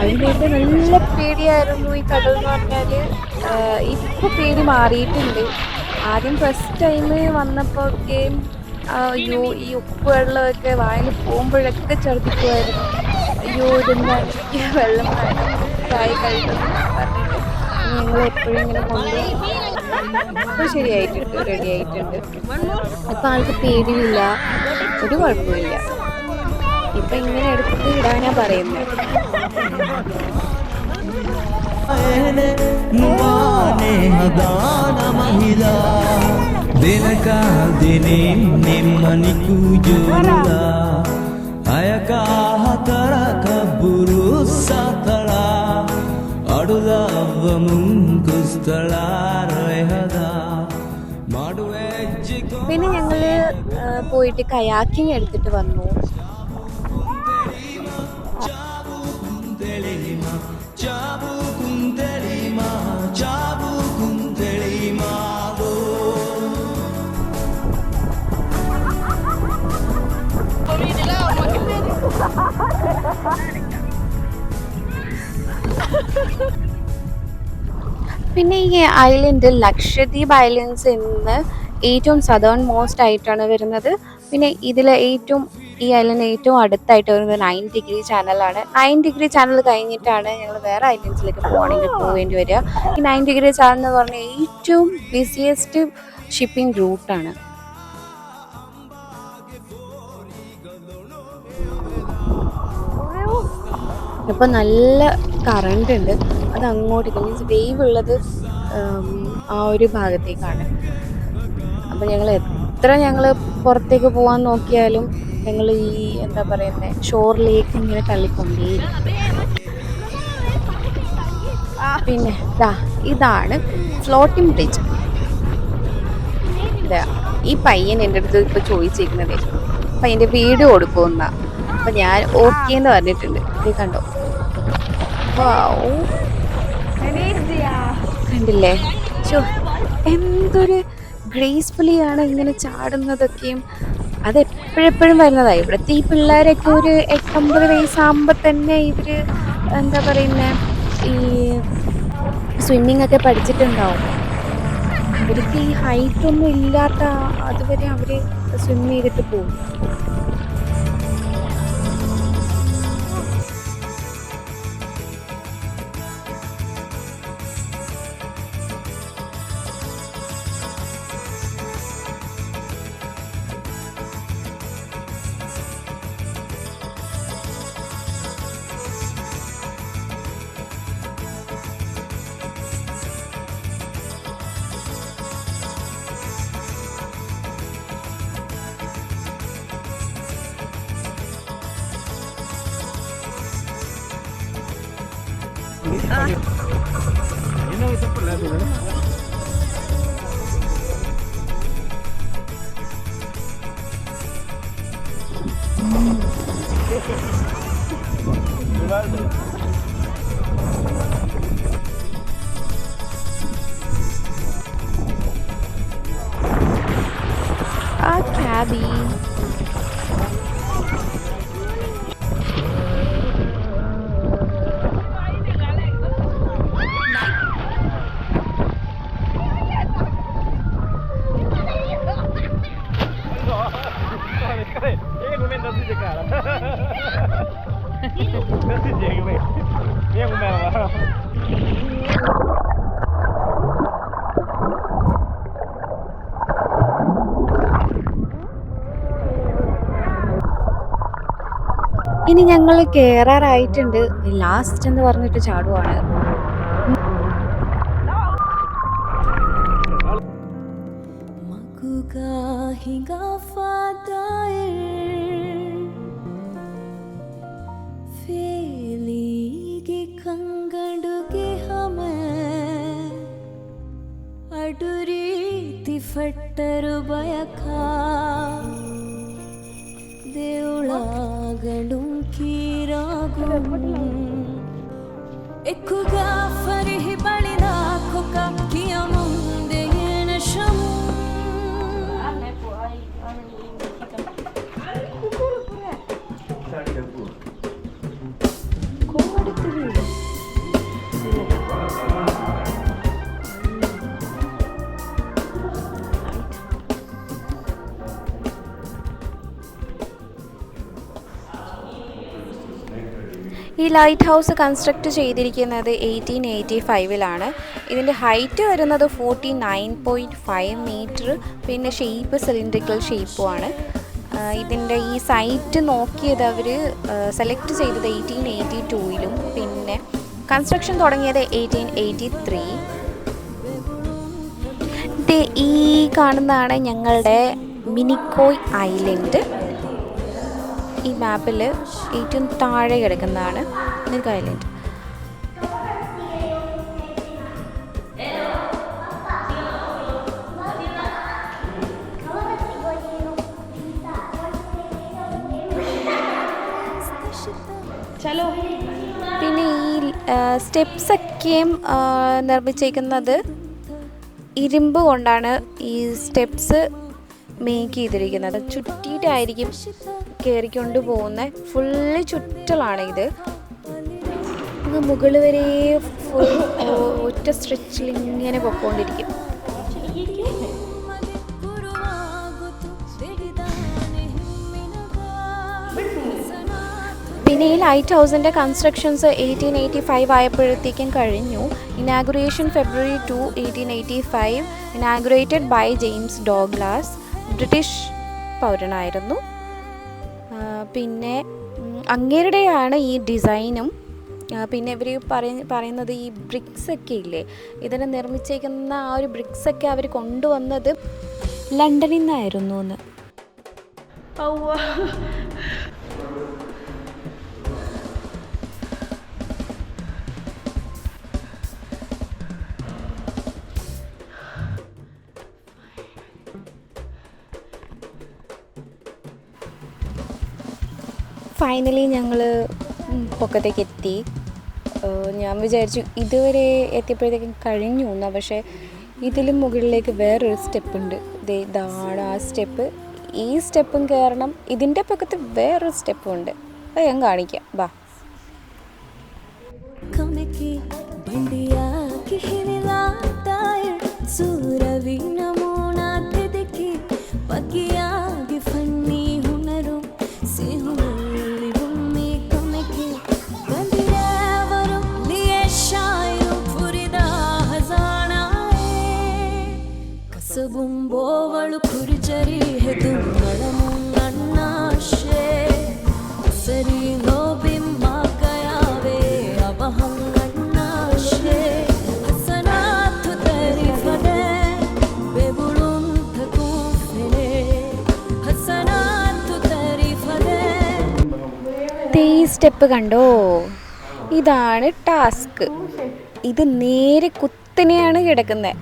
അതിനൊക്കെ നല്ല പേടിയായിരുന്നു ഈ കടൽ എന്ന് പറഞ്ഞാൽ. ഇപ്പൊ പേടി മാറിയിട്ടുണ്ട്. ആദ്യം ഫസ്റ്റ് ടൈം വന്നപ്പോഴൊക്കെയും അയ്യോ ഈ ഉപ്പ് വെള്ളമൊക്കെ വായിൽ പോകുമ്പോഴൊക്കെ ഛർദ്ദിക്കുമായിരുന്നു. അയ്യോ ഇതെന്താണ് എനിക്ക് വെള്ളം ചായ കഴിക്കണം പറഞ്ഞിട്ട് ഞങ്ങൾ എപ്പോഴും ഇങ്ങനെ കൊണ്ടുപോയി. ഇപ്പോൾ ശരിയായിട്ടുണ്ട്, റെഡി ആയിട്ടുണ്ട്. ഇപ്പം ആൾക്ക് പേടിയില്ല, ഒരു കുഴപ്പമില്ല. ഇപ്പം ഇങ്ങനെ എടുത്തിട്ട് ഇടാനാ പറയുന്നത്. പിന്നെ ഞങ്ങൾ പോയിട്ട് കയാക്കിങ് എടുത്തിട്ട് വന്നു. പിന്നെ ഈ ഐലൻഡ് ലക്ഷദ്വീപ് ഐലൻഡ്സ് എന്ന് ഏറ്റവും സദേൺ മോസ്റ്റ് ആയിട്ടാണ് വരുന്നത്. പിന്നെ ഇതിൽ ഈ ഐലൻഡ് ഏറ്റവും അടുത്തായിട്ട് വരുന്നത് 9° ചാനലാണ്. 9° ചാനൽ കഴിഞ്ഞിട്ടാണ് ഞങ്ങൾ വേറെ ഐലൻഡ്സിലേക്ക് പോവേണ്ടി വരിക. ഈ 9° ചാനൽ എന്ന് പറഞ്ഞാൽ ഏറ്റവും ബിസിയസ്റ്റ് ഷിപ്പിംഗ് റൂട്ടാണ്. ഇപ്പം നല്ല കറണ്ട് ഉണ്ട്. അത് അങ്ങോട്ടേക്ക് മീൻസ് വേവ് ഉള്ളത് ആ ഒരു ഭാഗത്തേക്കാണ്. അപ്പം ഞങ്ങൾ പുറത്തേക്ക് പോകാൻ നോക്കിയാലും ഞങ്ങൾ ഈ എന്താ പറയുന്നത് ഷോറിലേക്ക് ഇങ്ങനെ തള്ളിക്കൊണ്ടേയിരിക്കും. പിന്നെ ഇതാണ് ഫ്ലോട്ടിംഗ് ബ്രിഡ്ജ്. ഈ പയ്യൻ എൻ്റെ അടുത്ത് ഇപ്പോൾ ചോദിച്ചിരിക്കുന്നത് പയ്യൻ്റെ വീട് കൊടുക്കുമെന്നാ. അപ്പം ഞാൻ ഓക്കെ എന്ന് പറഞ്ഞിട്ടുണ്ട്. ഇത് കണ്ടോ, കണ്ടില്ലേ? എന്തൊരു ഗ്രേസ്ഫുള്ളി ആണ് ഇങ്ങനെ ചാടുന്നതൊക്കെയും. അത് എപ്പോഴെപ്പോഴും വരുന്നതാണ്. ഇവിടുത്തെ ഈ പിള്ളേരൊക്കെ ഒരു 8-9 വയസ്സാകുമ്പോൾ തന്നെ ഇവർ എന്താ പറയുന്നത് ഈ സ്വിമ്മിങ് ഒക്കെ പഠിച്ചിട്ടുണ്ടാവും. അവർക്ക് ഈ ഹൈറ്റൊന്നും ഇല്ലാത്ത അതുവരെ അവർ സ്വിം ചെയ്തിട്ട് പോകും. ആ ക്യാബി ഇനി ഞങ്ങൾ കയറാറായിട്ടുണ്ട്. ലാസ്റ്റ് എന്ന് പറഞ്ഞിട്ട് ചാടുവാണ്. ಫಟ್ಟರು ಬಯಕ ದೇವಳಾಗಲು ಕೀರಾಗು ಎಕ್ಕುಗ ಫರಿಹಿ ಬಳಿದ ಕೊಕ ಕಿಯ ಮುಂದೆ ಏನ ಶಮು ഈ ലൈറ്റ് ഹൗസ് കൺസ്ട്രക്ട് ചെയ്തിരിക്കുന്നത് 1885-ലാണ്. ഇതിൻ്റെ ഹൈറ്റ് വരുന്നത് 49.5 മീറ്റർ. പിന്നെ ഷേപ്പ് സിലിണ്ടറിക്കൽ ഷേപ്പുമാണ്. ഇതിൻ്റെ ഈ സൈറ്റ് നോക്കിയത് അവർ സെലക്ട് ചെയ്തത് 1882-ലും പിന്നെ കൺസ്ട്രക്ഷൻ തുടങ്ങിയത് 1883. ഈ കാണുന്നതാണ് ഞങ്ങളുടെ മിനിക്കോയ് ഐലൻഡ്. ഈ മാപ്പിൽ ഏറ്റവും താഴെ കിടക്കുന്നതാണ് മിനിക്കോയ് ഐലൻഡ്. പിന്നെ ഈ സ്റ്റെപ്സൊക്കെയും നിർമ്മിച്ചിരിക്കുന്നത് ഇരുമ്പ് കൊണ്ടാണ് ഈ സ്റ്റെപ്സ് മേക്ക് ചെയ്തിരിക്കുന്നത്. ചുറ്റിയിട്ടായിരിക്കും കയറിക്കൊണ്ട് പോകുന്നത്. ഫുള്ള് ചുറ്റലാണ് ഇത്. മുകളിൽ വരെ ഫുൾ ഒറ്റ സ്ട്രെച്ചിൽ ഇങ്ങനെ പൊക്കോണ്ടിരിക്കും. പിന്നെ ഈ ലൈറ്റ് ഹൗസിൻ്റെ കൺസ്ട്രക്ഷൻസ് 1885 ആയപ്പോഴത്തേക്കും കഴിഞ്ഞു. Inauguration February 2, 1885. Inaugurated by James Douglas, British പൗരനായിരുന്നു. പിന്നെ അങ്ങേരുടെയാണ് ഈ ഡിസൈനും. പിന്നെ ഇവർ പറയുന്നത് ഈ ബ്രിക്സൊക്കെ ഇല്ലേ, ഇതിനെ നിർമ്മിച്ചേക്കുന്ന ആ ഒരു ബ്രിക്സൊക്കെ അവർ കൊണ്ടുവന്നത് ലണ്ടനിൽ നിന്നായിരുന്നു എന്ന്. ഫൈനലി ഞങ്ങൾ പൊക്കത്തേക്ക് എത്തി. ഞാൻ വിചാരിച്ചു ഇതുവരെ എത്തിയപ്പോഴത്തേക്കും കഴിഞ്ഞു എന്നാണ്. പക്ഷേ ഇതിലും മുകളിലേക്ക് വേറൊരു സ്റ്റെപ്പുണ്ട്. ഇതാണ് ആ സ്റ്റെപ്പ്. ഈ സ്റ്റെപ്പും കയറണം. ഇതിൻ്റെ പക്കത്ത് വേറൊരു സ്റ്റെപ്പും ഉണ്ട്. അത് ഞാൻ കാണിക്കാം. ബാ. ബോവളു കുരിചരി ഹെ തുങ്ങളമു നന്നാശേ സരി ലോബി മാകയാവേ അബഹം നന്നാശേ ഹസനാത്തു തരിഫദേ ബെബുളും തകൂഫിലേ ഹസനാത്തു തരിഫദേ. ഈ സ്റ്റെപ്പ് കണ്ടോ? ഇതാണ് ടാസ്ക്. ഇത് നേരെ കുത്തനെയാണ് കിടക്കുന്നത്.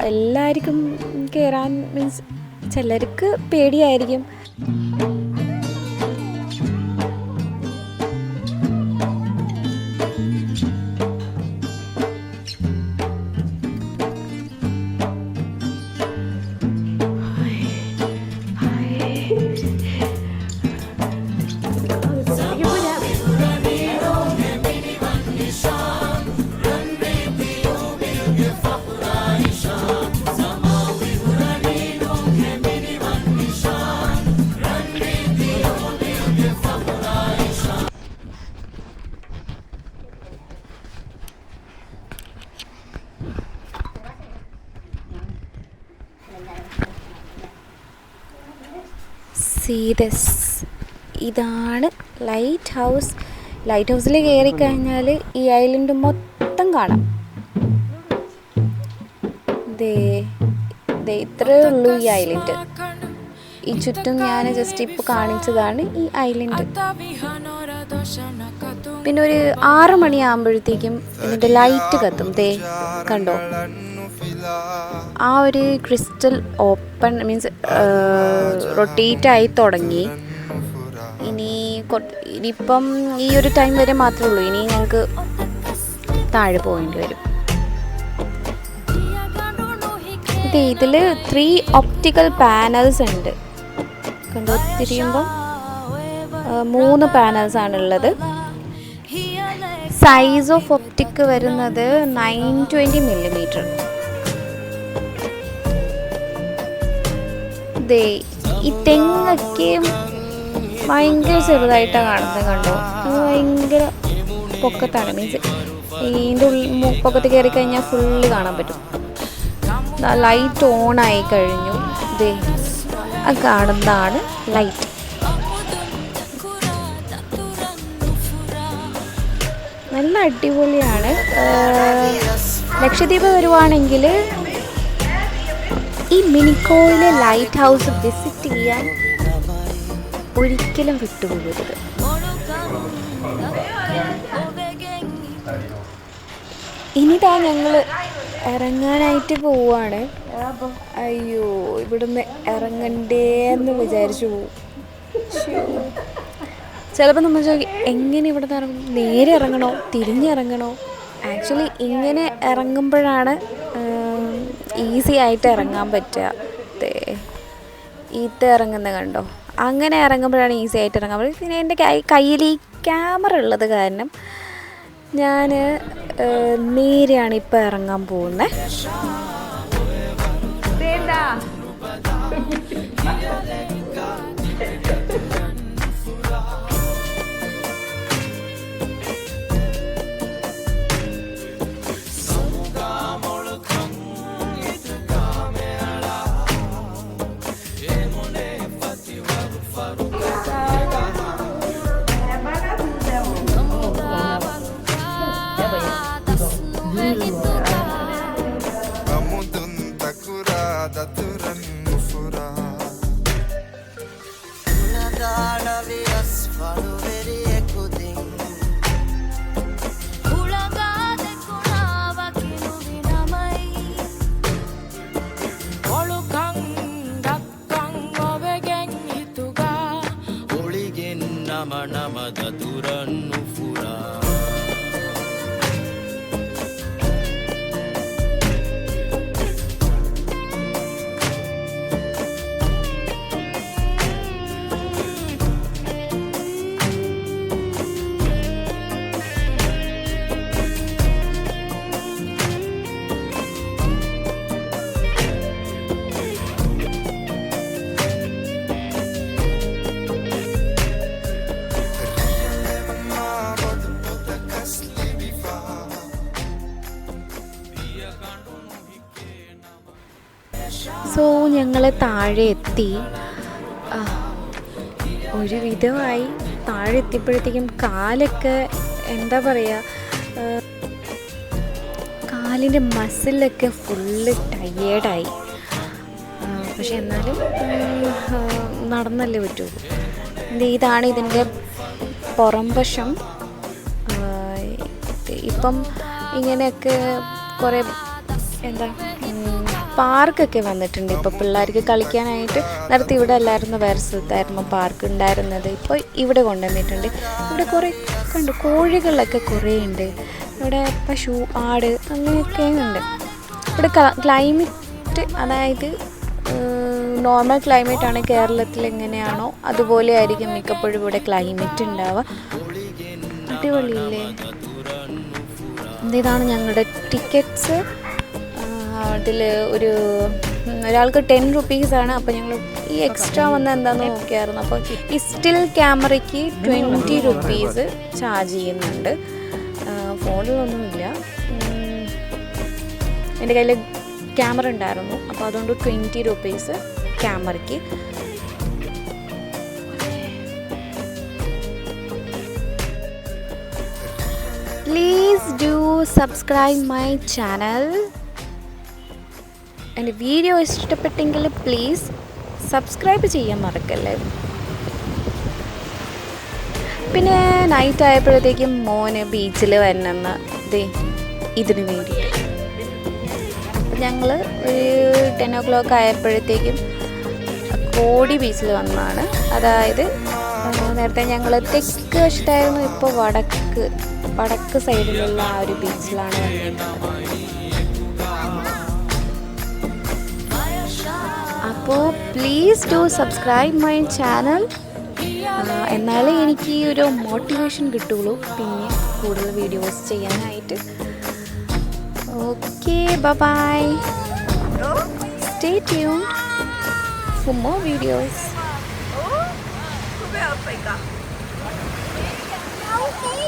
എല്ലാവർക്കും കയറാൻ മീൻസ് ചിലർക്ക് പേടിയായിരിക്കും. ഇതാണ് ലൈറ്റ് ഹൗസ്. ലൈറ്റ് ഹൗസിൽ കയറി കഴിഞ്ഞാൽ ഈ ഐലൻഡ് മൊത്തം കാണാം. ഇത്രയേ ഉള്ളൂ ഈ ഐലൻഡ്. ഈ ചുറ്റും ഞാൻ ജസ്റ്റ് ഇപ്പോൾ കാണിച്ചതാണ് ഈ ഐലൻഡ്. പിന്നെ ഒരു 6 മണിയാകുമ്പോഴത്തേക്കും ഇതിൻ്റെ ലൈറ്റ് കത്തും. കണ്ടോ? ആ ഒരു ക്രിസ്റ്റൽ ഓപ്പൺ മീൻസ് റൊട്ടേറ്റ് ആയി തുടങ്ങി. ഇനിയിപ്പം ഈ ഒരു ടൈം വരെ മാത്രമേ ഉള്ളൂ. ഇനി ഞങ്ങൾക്ക് താഴെ പോകേണ്ടി വരും. ഇതിൽ 3 ഒപ്റ്റിക്കൽ പാനൽസ് ഉണ്ട്. കണ്ടോ? തിരിയുമ്പം 3 പാനൽസ് ആണുള്ളത്. സൈസ് ഓഫ് ഒപ്റ്റിക് വരുന്നത് 920 mm. ഈ തെങ്ങൊക്കെ ഭയങ്കര ചെറുതായിട്ടാണ് കാണുന്നത്. കണ്ടോ? ഭയങ്കര പൊക്കത്താണ്. മീൻസ് ഇതിൻ്റെ പൊക്കത്ത് കയറി കഴിഞ്ഞാൽ ഫുള്ള് കാണാൻ പറ്റും. ലൈറ്റ് ഓൺ ആയി കഴിഞ്ഞു. ആ കാണുന്നതാണ് ലൈറ്റ്. നല്ല അടിപൊളിയാണ്. ലക്ഷദ്വീപ് വരുവാണെങ്കിൽ ഈ മിനിക്കോയിലെ ലൈറ്റ് ഹൗസ് വിസിറ്റ് ചെയ്യാൻ ഒരിക്കലും വിട്ടുപോകരുത്. ഇനിതാ ഞങ്ങൾ ഇറങ്ങാനായിട്ട് പോവാണ്. അയ്യോ, ഇവിടുന്ന് ഇറങ്ങണ്ടേന്ന് വിചാരിച്ചു പോവും. ചിലപ്പോൾ നമ്മൾ ചോദിക്കും എങ്ങനെ ഇവിടെ നിന്ന് ഇറങ്ങും, നേരെ ഇറങ്ങണോ തിരിഞ്ഞിറങ്ങണോ? ആക്ച്വലി ഇങ്ങനെ ഇറങ്ങുമ്പോഴാണ് ഈസി ആയിട്ട് ഇറങ്ങാൻ പറ്റുക. ഇത് ഇറങ്ങുന്നത് കണ്ടോ, അങ്ങനെ ഇറങ്ങുമ്പോഴാണ് ഈസി ആയിട്ട് ഇറങ്ങാൻ പറ്റുക. പിന്നെ എൻ്റെ കയ്യിൽ ഈ ക്യാമറ ഉള്ളത് കാരണം ഞാൻ നേരെയാണ് ഇപ്പോൾ ഇറങ്ങാൻ പോകുന്നത്. സോ ഞങ്ങൾ താഴെ എത്തി. ഒരു വിധമായി താഴെ എത്തിയപ്പോഴത്തേക്കും കാലൊക്കെ എന്താ പറയുക, കാലിൻ്റെ മസിലൊക്കെ ഫുള്ള് ടയേർഡായി. പക്ഷെ എന്നാലും നടന്നല്ലേ പറ്റുള്ളൂ. ഇതാണ് ഇതിൻ്റെ പുറം വശം. ഇപ്പം ഇങ്ങനെയൊക്കെ കുറേ എന്താ പാർക്കൊക്കെ വന്നിട്ടുണ്ട്. ഇപ്പോൾ പിള്ളേർക്ക് കളിക്കാനായിട്ട്. നേരത്തെ ഇവിടെ അല്ലായിരുന്നു, വേറെ സ്ഥലത്തായിരുന്നു പാർക്ക് ഉണ്ടായിരുന്നത്. ഇപ്പോൾ ഇവിടെ കൊണ്ടുവന്നിട്ടുണ്ട്. ഇവിടെ കുറേ കണ്ടു കോഴികളൊക്കെ കുറേ ഉണ്ട്. ഇവിടെ പശു, ആട് അങ്ങനെയൊക്കെ ഉണ്ട്. ഇവിടെ ക്ലൈമറ്റ്, അതായത് നോർമൽ ക്ലൈമറ്റാണ് കേരളത്തിൽ എങ്ങനെയാണോ അതുപോലെ ആയിരിക്കും മിക്കപ്പോഴും ഇവിടെ ക്ലൈമറ്റ് ഉണ്ടാവുക. അടിപൊളിയില്ലേ? ഇതാണ് ഞങ്ങളുടെ ടിക്കറ്റ്സ്. അതിൽ ഒരാൾക്ക് 10 റുപ്പീസാണ്. അപ്പോൾ ഞങ്ങൾ ഈ എക്സ്ട്രാ വന്ന എന്താണെന്ന് നോക്കിയായിരുന്നു. അപ്പോൾ ഈ സ്റ്റിൽ ക്യാമറയ്ക്ക് 20 റുപ്പീസ് ചാർജ് ചെയ്യുന്നുണ്ട്. ഫോണിലൊന്നുമില്ല, എൻ്റെ കയ്യിൽ ക്യാമറ ഉണ്ടായിരുന്നു. അപ്പോൾ അതുകൊണ്ട് 20 റുപ്പീസ് ക്യാമറയ്ക്ക്. Please do subscribe my channel. എൻ്റെ വീഡിയോ ഇഷ്ടപ്പെട്ടെങ്കിൽ പ്ലീസ് സബ്സ്ക്രൈബ് ചെയ്യാൻ മറക്കല്ലേ. പിന്നെ നൈറ്റ് ആയപ്പോഴത്തേക്കും മോന് ബീച്ചിൽ വരണമെന്ന് ഇതിന് വേണ്ടിയിട്ട്. അപ്പം ഞങ്ങൾ ഒരു 10 o'clock ആയപ്പോഴത്തേക്കും കോടി ബീച്ചിൽ വന്നതാണ്. അതായത് നേരത്തെ ഞങ്ങൾ തെക്ക് വശത്തായിരുന്നു, ഇപ്പോൾ വടക്ക് സൈഡിലുള്ള ആ ഒരു ബീച്ചിലാണ് വന്നിട്ടുള്ളത്. അപ്പോൾ please do subscribe my channel. എന്നാലേ എനിക്ക് ഒരു മോട്ടിവേഷൻ കിട്ടുള്ളൂ പിന്നെ കൂടുതൽ വീഡിയോസ് ചെയ്യാനായിട്ട്. Okay, bye. Stay tuned for more videos. Okay.